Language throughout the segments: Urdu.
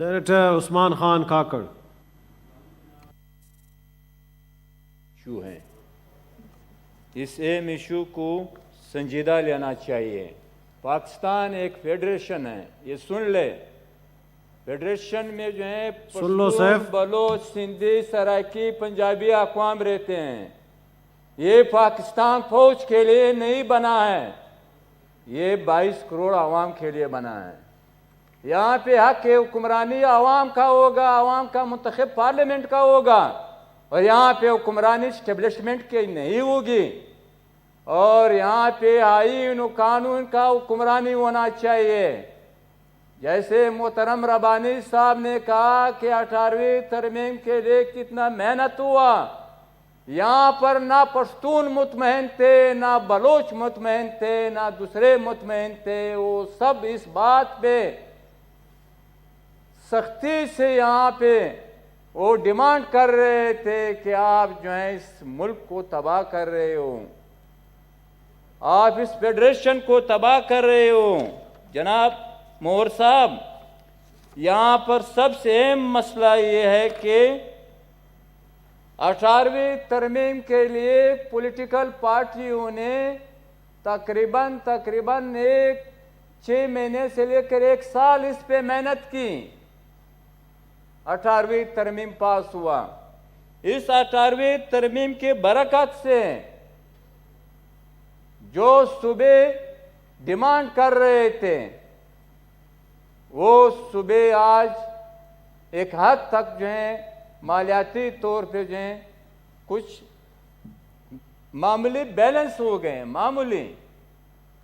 سینیٹر عثمان خان کاکڑ ایشو ہیں، اس اہم ایشو کو سنجیدہ لینا چاہیے۔ پاکستان ایک فیڈریشن ہے، یہ سن لے، فیڈریشن میں جو ہے سن لو پشتون، سیف۔ بلوچ، سندھی، سرائکی، پنجابی اقوام رہتے ہیں۔ یہ پاکستان فوج کے لیے نہیں بنا ہے، یہ 22 کروڑ عوام کے لیے بنا ہے۔ یہاں پہ حق حکمرانی عوام کا ہوگا، عوام کا منتخب پارلیمنٹ کا ہوگا، اور یہاں پہ حکمرانی اسٹیبلشمنٹ کی نہیں ہوگی، اور یہاں پہ آئین و قانون کا حکمرانی ہونا چاہیے۔ جیسے محترم ربانی صاحب نے کہا کہ 18ویں ترمیم کے لیے کتنا محنت ہوا، یہاں پر نہ پشتون مطمئن تھے، نہ بلوچ مطمئن تھے، نہ دوسرے مطمئن تھے، وہ سب اس بات پہ سختی سے یہاں پہ وہ ڈیمانڈ کر رہے تھے کہ آپ جو ہیں اس ملک کو تباہ کر رہے ہو، آپ اس فیڈریشن کو تباہ کر رہے ہو۔ جناب مور صاحب، یہاں پر سب سے اہم مسئلہ یہ ہے کہ 18ویں ترمیم کے لیے پولیٹیکل پارٹیوں نے تقریباً 6 مہینے سے لے کر 1 سال اس پہ محنت کی۔ 18ویں ترمیم پاس ہوا، اس 18ویں ترمیم کے برکت سے جو صوبے ڈیمانڈ کر رہے تھے وہ صوبے آج ایک حد تک جو ہیں مالیاتی طور پہ جو ہیں کچھ معمولی بیلنس ہو گئے، معمولی۔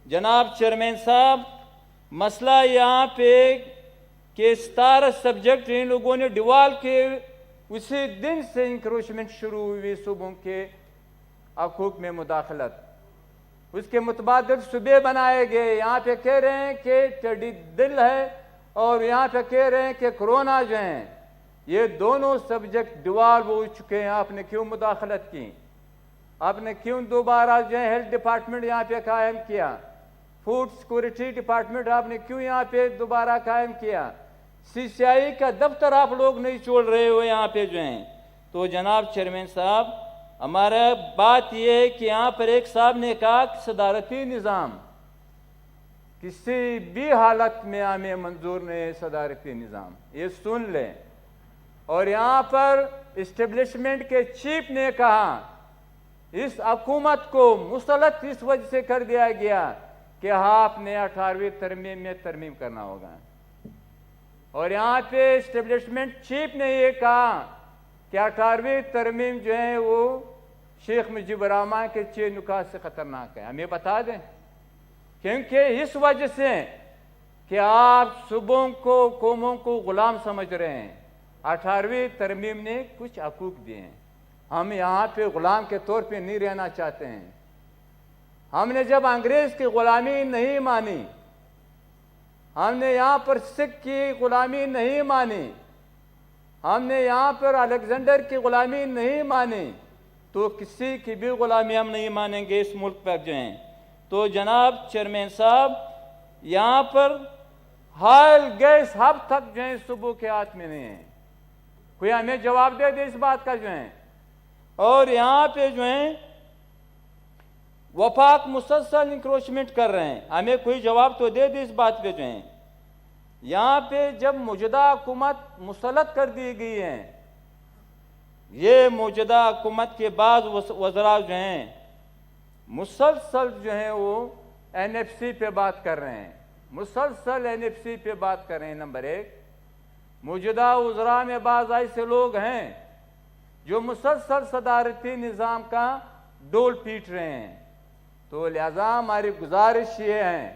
جناب چیئرمین صاحب، مسئلہ یہاں پہ کہ 17 سبجیکٹ ان لوگوں نے ڈیوال کے اسی دن سے انکروچمنٹ شروع ہوئی، صوبوں کے حقوق میں مداخلت، اس کے متبادل صوبے بنائے گئے۔ یہاں پہ کہہ رہے ہیں کہ ٹیڈی دل ہے، اور یہاں پہ کہہ رہے ہیں کہ کرونا جو ہیں، یہ دونوں سبجیکٹ ڈیوال ہو چکے ہیں۔ آپ نے کیوں مداخلت کی؟ آپ نے کیوں دوبارہ جو ہے ہیلتھ ڈپارٹمنٹ یہاں پہ قائم کیا؟ فوڈ سیکورٹی ڈپارٹمنٹ آپ نے کیوں یہاں پہ دوبارہ قائم کیا؟ CCI کا دفتر آپ لوگ نہیں چھوڑ رہے ہو یہاں پہ جو ہیں۔ تو جناب چیئرمین صاحب، ہمارا بات یہ ہے کہ یہاں پر ایک صاحب نے کہا کہ صدارتی نظام کسی بھی حالت میں ہمیں منظور نہیں ہے، صدارتی نظام، یہ سن لیں۔ اور یہاں پر اسٹیبلشمنٹ کے چیف نے کہا اس حکومت کو مسلط اس وجہ سے کر دیا گیا کہ آپ نے 18ویں ترمیم میں ترمیم کرنا ہوگا۔ اور یہاں پہ اسٹیبلشمنٹ چیف نے یہ کہا کہ 18ویں ترمیم جو ہے وہ شیخ مجیب الرحمان کے 6 نکات سے خطرناک ہے۔ ہمیں بتا دیں، کیونکہ اس وجہ سے کہ آپ صوبوں کو، قوموں کو غلام سمجھ رہے ہیں۔ 18ویں ترمیم نے کچھ حقوق دیے ہیں، ہم یہاں پہ غلام کے طور پہ نہیں رہنا چاہتے ہیں۔ ہم نے جب انگریز کی غلامی نہیں مانی، ہم نے یہاں پر سکھ کی غلامی نہیں مانی، ہم نے یہاں پر الیگزینڈر کی غلامی نہیں مانی، تو کسی کی بھی غلامی ہم نہیں مانیں گے اس ملک پر جو ہیں۔ تو جناب چیئرمین صاحب، یہاں پر حائل گیس اب تک جو ہیں صوبوں کے ہاتھ میں نہیں ہے، کوئی ہمیں جواب دے اس بات کا جو ہیں۔ اور یہاں پہ جو ہیں وفاق مسلسل انکروچمنٹ کر رہے ہیں، ہمیں کوئی جواب تو دے اس بات پہ جو ہیں۔ یہاں پہ جب موجودہ حکومت مسلط کر دی گئی ہے، یہ موجودہ حکومت کے بعض وزراء جو ہیں مسلسل جو ہیں وہ NFC پہ بات کر رہے ہیں، مسلسل NFC پہ بات کر رہے ہیں۔ نمبر 1، موجودہ وزراء میں بعض ایسے لوگ ہیں جو مسلسل صدارتی نظام کا ڈول پیٹ رہے ہیں۔ تو لہذا ہماری گزارش یہ ہے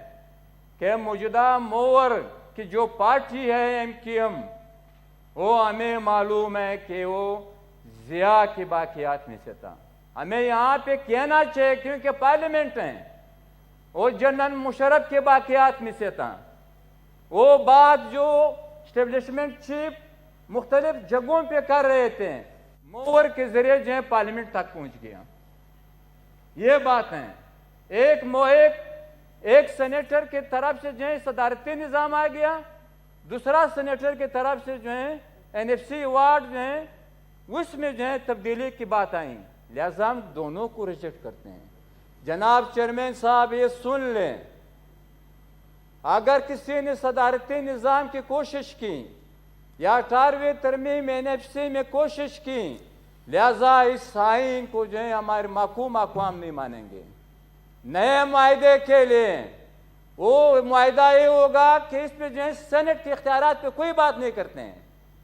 کہ موجودہ موور کی جو پارٹی ہے MQM، وہ ہمیں معلوم ہے کہ وہ ضیاء کی باقیات میں سے تھا، ہمیں یہاں پہ کہنا چاہیے کیونکہ پارلیمنٹ ہیں، وہ جنرل مشرف کے باقیات میں سے تھا۔ وہ بات جو اسٹیبلشمنٹ چیف مختلف جگہوں پہ کر رہے تھے، موور کے ذریعے جو ہے پارلیمنٹ تک پہنچ گیا۔ یہ بات ہے، ایک سینیٹر کی طرف سے جو ہے صدارتی نظام آ گیا، دوسرا سینیٹر کی طرف سے جو ہے NFC ایوارڈ جو ہیں اس میں جو ہے تبدیلی کی بات آئیں، لہذا ہم دونوں کو ریجیکٹ کرتے ہیں۔ جناب چیئرمین صاحب یہ سن لیں، اگر کسی نے صدارتی نظام کی کوشش کی یا 18ویں ترمیم NFC میں کوشش کی، لہذا اس آئین کو جو ہے ہمارے محکوم اقوام نہیں مانیں گے۔ نئے معاہدے کے لیے وہ معاہدہ یہ ہوگا کہ اس میں جو ہے سینٹ کے اختیارات پہ کوئی بات نہیں کرتے ہیں،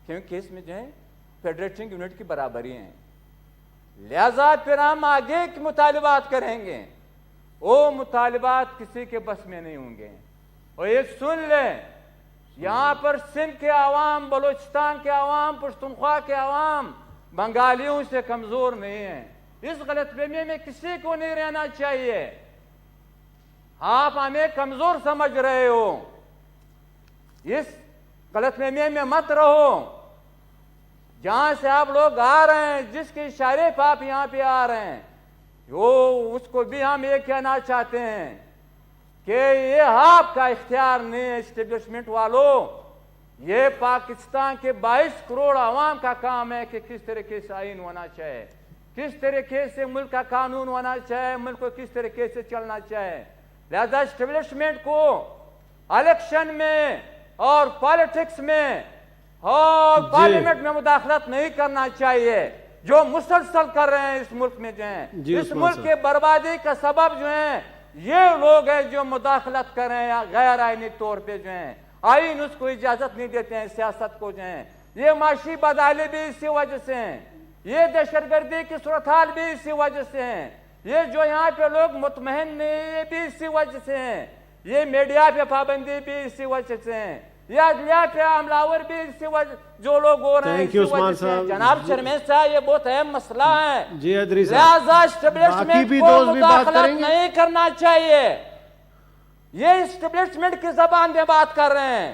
کیونکہ اس میں جو ہے فیڈریٹنگ یونٹ کی برابری ہیں، لہذا پھر ہم آگے کے مطالبات کریں گے، وہ مطالبات کسی کے بس میں نہیں ہوں گے۔ اور یہ سن لیں، یہاں پر سندھ کے عوام، بلوچستان کے عوام، پشتونخوا کے عوام بنگالیوں سے کمزور نہیں ہیں، اس غلط فہمی میں کسی کو نہیں رہنا چاہیے۔ آپ ہمیں کمزور سمجھ رہے ہو، اس غلط فہمی میں مت رہو۔ جہاں سے آپ لوگ آ رہے ہیں، جس کے اشارے پہ آپ یہاں پہ آ رہے ہیں، اس کو بھی ہم یہ کہنا چاہتے ہیں کہ یہ آپ کا اختیار نہیں ہے اسٹیبلشمنٹ والوں، یہ پاکستان کے 22 کروڑ عوام کا کام ہے کہ کس طریقے سے آئین ہونا چاہیے، کس طریقے سے ملک کا قانون ہونا چاہیے، ملک کو کس طریقے سے چلنا چاہیے۔ لہذا اسٹیبلشمنٹ کو الیکشن میں اور پالیٹکس میں اور پارلیمنٹ میں مداخلت نہیں کرنا چاہیے، جو مسلسل کر رہے ہیں اس ملک میں جو ہیں، اس ملک کے بربادی کا سبب جو ہیں یہ لوگ ہیں جو مداخلت کر رہے ہیں غیر آئینی طور پہ جو ہیں، آئین اس کو اجازت نہیں دیتے ہیں سیاست کو جو ہیں، یہ معاشی بدحالی بھی اسی وجہ سے ہیں، یہ دہشت گردی کی صورتحال بھی اسی وجہ سے ہیں، یہ جو یہاں پہ لوگ مطمئن نہیں یہ بھی اسی وجہ سے ہیں، یہ میڈیا پہ پابندی بھی اسی وجہ سے ہیں، یہ عدلیہ پہ عملاور بھی اسی وجہ جو لوگ ہو رہے ہیں اسی وجہ سے ہیں۔ جناب چیئرمین صاحب یہ بہت اہم مسئلہ ہے، لہذا اسٹیبلشمنٹ کو مداخلت نہیں کرنا چاہیے۔ یہ اسٹیبلشمنٹ کی زبان میں بات کر رہے ہیں،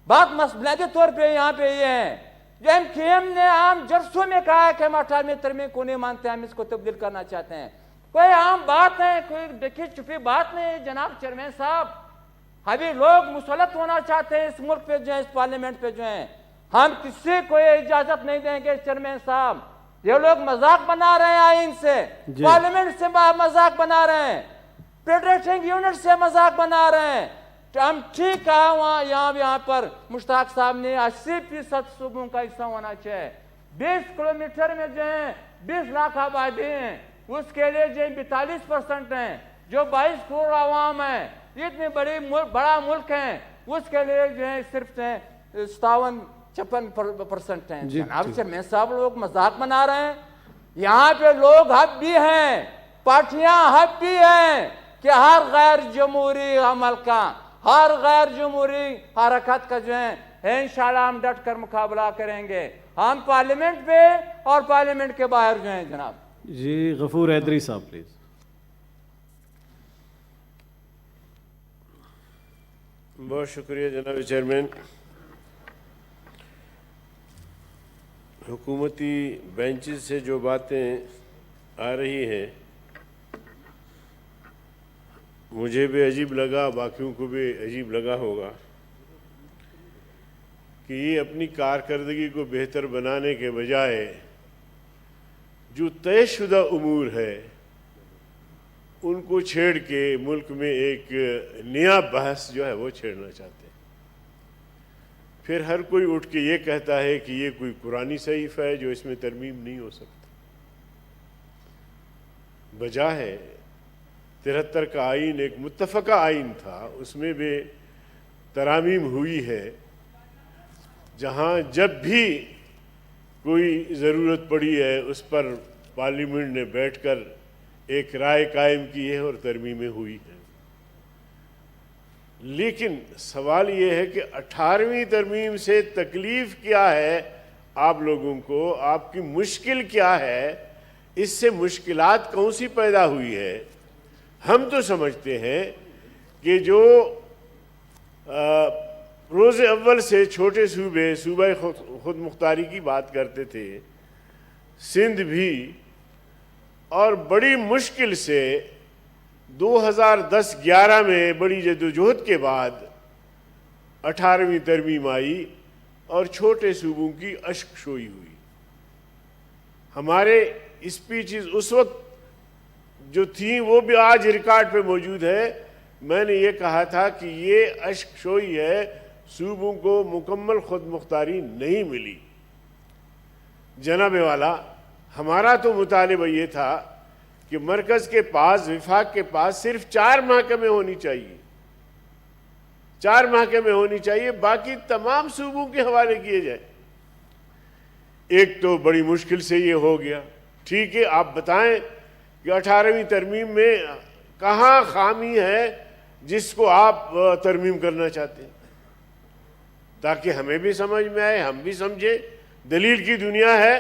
بات بنیادی طور پہ یہاں پہ یہ ہے جو MKM نے عام جلسوں میں کہا ہے کہ ہم 18ویں ترمیم کو نہیں مانتے، ہم اس کو تبدیل کرنا چاہتے ہیں، کوئی عام بات ہے، کوئی دیکھی چھپی بات نہیں۔ جناب چیئرمین صاحب ابھی لوگ مسلط ہونا چاہتے ہیں اس ملک پہ جو ہے، اس پارلیمنٹ پہ جو ہیں، ہم کسی کو یہ اجازت نہیں دیں گے۔ چیئرمین صاحب یہ لوگ مذاق بنا رہے ہیں آئین سے، پارلیمنٹ سے مذاق بنا رہے ہیں، فیڈریٹنگ یونٹ سے مذاق بنا رہے ہیں۔ ہم ٹھیک کہا وہاں یہاں پر مشتاق صاحب نے 80% صوبوں کا حصہ ہونا چاہیے، 20 کلومیٹر میں جو ہیں 20 لاکھ آبادی ہیں، اس کے لیے جو 42% ہیں، جو 22 کروڑ عوام ہیں، اتنی بڑا ملک ہے، اس کے لیے جو ہے صرف 57-56% ہیں۔ جناب چیئرمین صاحب لوگ مذاق بنا رہے ہیں، یہاں پہ لوگ حق بھی ہیں، پارٹیاں حق بھی ہیں کہ ہر غیر جمہوری عمل کا، ہر غیر جمہوری حرکت کا جو ہے انشاءاللہ ہم ڈٹ کر مقابلہ کریں گے، ہم پارلیمنٹ پہ اور پارلیمنٹ کے باہر جو ہیں۔ جناب جی غفور حیدری صاحب پلیز۔ بہت شکریہ جناب چیئرمین۔ حکومتی بینچز سے جو باتیں آ رہی ہیں مجھے بھی عجیب لگا، باقیوں کو بھی عجیب لگا ہوگا کہ یہ اپنی کارکردگی کو بہتر بنانے کے بجائے جو طے شدہ امور ہے ان کو چھیڑ کے ملک میں ایک نیا بحث جو ہے وہ چھیڑنا چاہتے ہیں۔ پھر ہر کوئی اٹھ کے یہ کہتا ہے کہ یہ کوئی قرآنی صحیفہ ہے جو اس میں ترمیم نہیں ہو سکتی، بجائے 73 کا آئین ایک متفقہ آئین تھا، اس میں بھی ترامیم ہوئی ہے، جہاں جب بھی کوئی ضرورت پڑی ہے اس پر پارلیمنٹ نے بیٹھ کر ایک رائے قائم کی ہے اور ترمیمیں ہوئی ہیں۔ لیکن سوال یہ ہے کہ 18ویں ترمیم سے تکلیف کیا ہے آپ لوگوں کو، آپ کی مشکل کیا ہے، اس سے مشکلات کون سی پیدا ہوئی ہے؟ ہم تو سمجھتے ہیں کہ جو روز اول سے چھوٹے صوبہ خود مختاری کی بات کرتے تھے، سندھ بھی، اور بڑی مشکل سے 2010-11 میں بڑی جدوجہد کے بعد 18ویں ترمیم آئی اور چھوٹے صوبوں کی اشک شوئی ہوئی. ہمارے اسپیچز اس وقت جو تھیں وہ بھی آج ریکارڈ پہ موجود ہے. میں نے یہ کہا تھا کہ یہ اشک شوئی ہے، صوبوں کو مکمل خود مختاری نہیں ملی. جناب والا، ہمارا تو مطالبہ یہ تھا کہ مرکز کے پاس، وفاق کے پاس صرف 4 محکمے ہونی چاہیے، 4 محکمے ہونی چاہیے، باقی تمام صوبوں کے حوالے کیے جائیں. ایک تو بڑی مشکل سے یہ ہو گیا. ٹھیک ہے، آپ بتائیں کہ 18ویں ترمیم میں کہاں خامی ہے جس کو آپ ترمیم کرنا چاہتے ہیں، تاکہ ہمیں بھی سمجھ میں آئے، ہم بھی سمجھیں. دلیل کی دنیا ہے،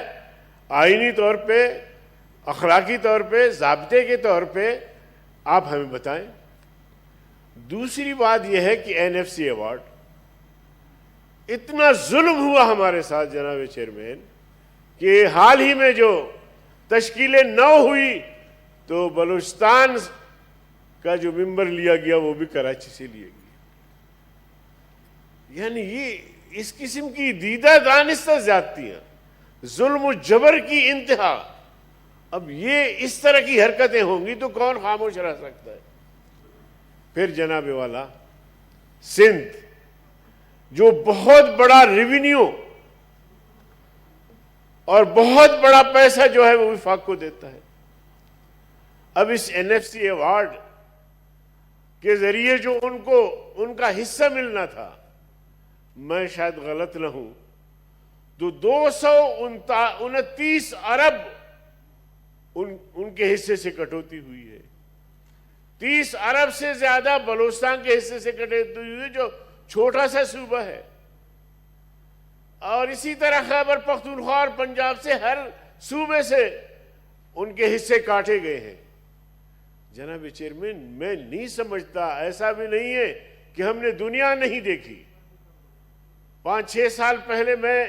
آئینی طور پہ، اخلاقی طور پہ، ضابطے کے طور پہ آپ ہمیں بتائیں. دوسری بات یہ ہے کہ NFC ایوارڈ، اتنا ظلم ہوا ہمارے ساتھ جناب چیئرمین کہ حال ہی میں جو تشکیل 9 ہوئی تو بلوچستان کا جو ممبر لیا گیا وہ بھی کراچی سے لیا گیا. یعنی یہ اس قسم کی دیدہ دانستہ زیادتیاں، ظلم و جبر کی انتہا. اب یہ اس طرح کی حرکتیں ہوں گی تو کون خاموش رہ سکتا ہے؟ پھر جناب والا، سندھ جو بہت بڑا ریونیو اور بہت بڑا پیسہ جو ہے وہ وفاق کو دیتا ہے، اب اس NFC ایوارڈ کے ذریعے جو ان کا حصہ ملنا تھا، میں شاید غلط نہ ہوں تو 229 ارب ان کے حصے سے کٹوتی ہوئی ہے. 30 ارب سے زیادہ بلوچستان کے حصے سے کٹوتی ہوئی ہے، جو چھوٹا سا صوبہ ہے. اور اسی طرح خیبر پختونخوا اور پنجاب سے ہر صوبے سے ان کے حصے کاٹے گئے ہیں. جناب چیئرمین، میں نہیں سمجھتا، ایسا بھی نہیں ہے کہ ہم نے دنیا نہیں دیکھی. 5-6 سال پہلے میں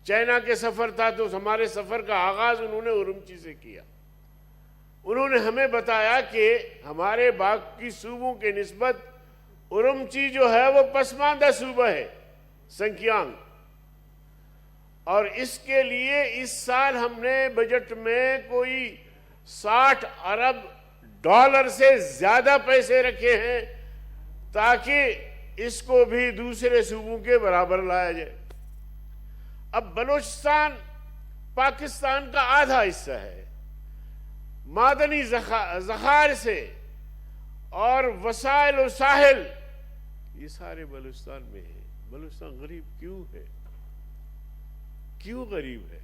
چائنا کے سفر تھا تو ہمارے سفر کا آغاز انہوں نے اورمچی سے کیا. انہوں نے ہمیں بتایا کہ ہمارے باقی صوبوں کے نسبت اورمچی جو ہے وہ پسماندہ صوبہ ہے، سنکیانگ. اور اس کے لیے اس سال ہم نے بجٹ میں کوئی 60 ارب ڈالر سے زیادہ پیسے رکھے ہیں تاکہ اس کو بھی دوسرے صوبوں کے برابر لایا جائے. اب بلوچستان پاکستان کا آدھا حصہ ہے، معدنی ذخائر سے اور وسائل و ساحل یہ سارے بلوچستان میں ہیں. بلوچستان غریب کیوں ہے؟ کیوں غریب ہے؟